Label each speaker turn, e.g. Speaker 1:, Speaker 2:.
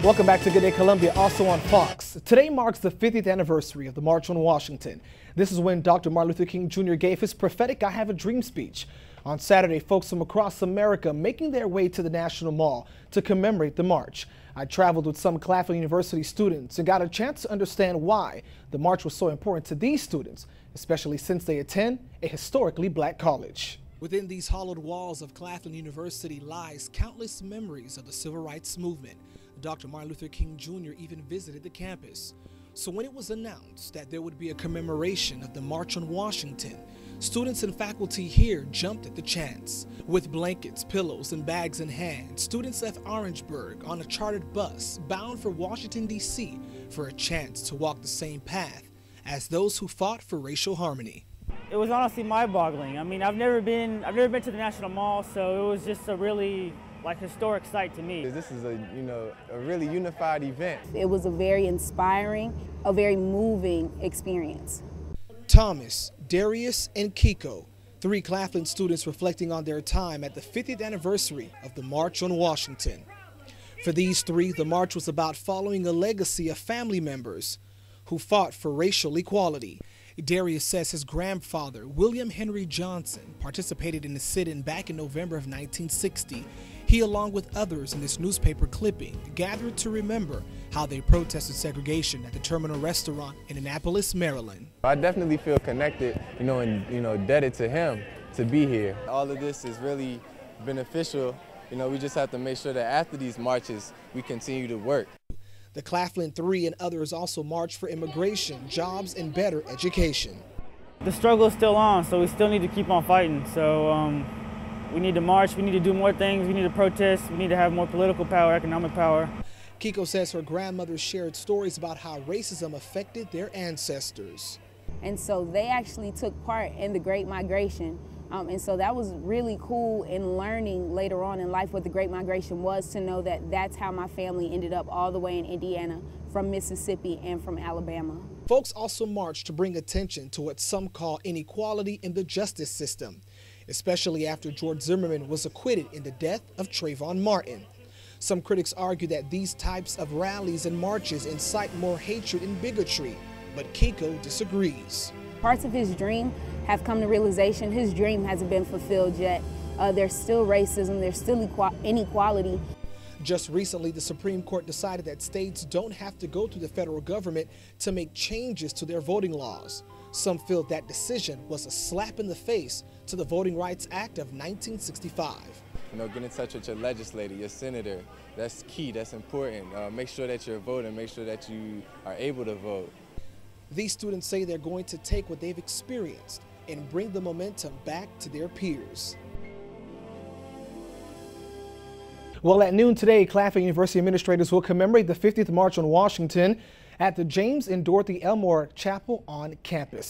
Speaker 1: Welcome back to Good Day Columbia, also on Fox. Today marks the 50th anniversary of the March on Washington. This is when Dr. Martin Luther King Jr. gave his prophetic I Have a Dream speech. On Saturday, folks from across America making their way to the National Mall to commemorate the march. I traveled with some Claflin University students and got a chance to understand why the march was so important to these students, especially since they attend a historically black college. Within these hollowed walls of Claflin University lies countless memories of the civil rights movement. Dr. Martin Luther King Jr. even visited the campus. So when it was announced that there would be a commemoration of the March on Washington, students and faculty here jumped at the chance. With blankets, pillows, and bags in hand, students left Orangeburg on a chartered bus bound for Washington, D.C. for a chance to walk the same path as those who fought for racial harmony.
Speaker 2: It was honestly mind-boggling. I mean, I've never been to the National Mall, so it was just a really historic sight to me.
Speaker 3: This is a really unified event.
Speaker 4: It was a very inspiring, a very moving experience.
Speaker 1: Thomas, Darius, and Kiko, three Claflin students reflecting on their time at the 50th anniversary of the March on Washington. For these three, the march was about following a legacy of family members who fought for racial equality. Darius says his grandfather, William Henry Johnson, participated in the sit-in back in November of 1960. He, along with others in this newspaper clipping, gathered to remember how they protested segregation at the Terminal Restaurant in Annapolis, Maryland.
Speaker 3: I definitely feel connected, and indebted to him to be here. All of this is really beneficial. We just have to make sure that after these marches, we continue to work.
Speaker 1: The Claflin Three and others also marched for immigration, jobs, and better education.
Speaker 2: The struggle is still on, so we still need to keep on fighting. So we need to march, we need to do more things, we need to protest, we need to have more political power, economic power.
Speaker 1: Kiko says her grandmother shared stories about how racism affected their ancestors.
Speaker 4: And so they actually took part in the Great Migration. And so that was really cool in learning later on in life what the Great Migration was, to know that that's how my family ended up all the way in Indiana, from Mississippi and from Alabama.
Speaker 1: Folks also marched to bring attention to what some call inequality in the justice system, especially after George Zimmerman was acquitted in the death of Trayvon Martin. Some critics argue that these types of rallies and marches incite more hatred and bigotry, but Kiko disagrees.
Speaker 4: Parts of his dream have come to realization. His dream hasn't been fulfilled yet. There's still racism, there's still inequality.
Speaker 1: Just recently, the Supreme Court decided that states don't have to go through the federal government to make changes to their voting laws. Some feel that decision was a slap in the face to the Voting Rights Act of 1965.
Speaker 3: Get in touch with your legislator, your senator. That's key, that's important. Make sure that you're voting, make sure that you are able to vote.
Speaker 1: These students say they're going to take what they've experienced and bring the momentum back to their peers. Well, at noon today, Claflin University administrators will commemorate the 50th March on Washington at the James and Dorothy Elmore Chapel on campus.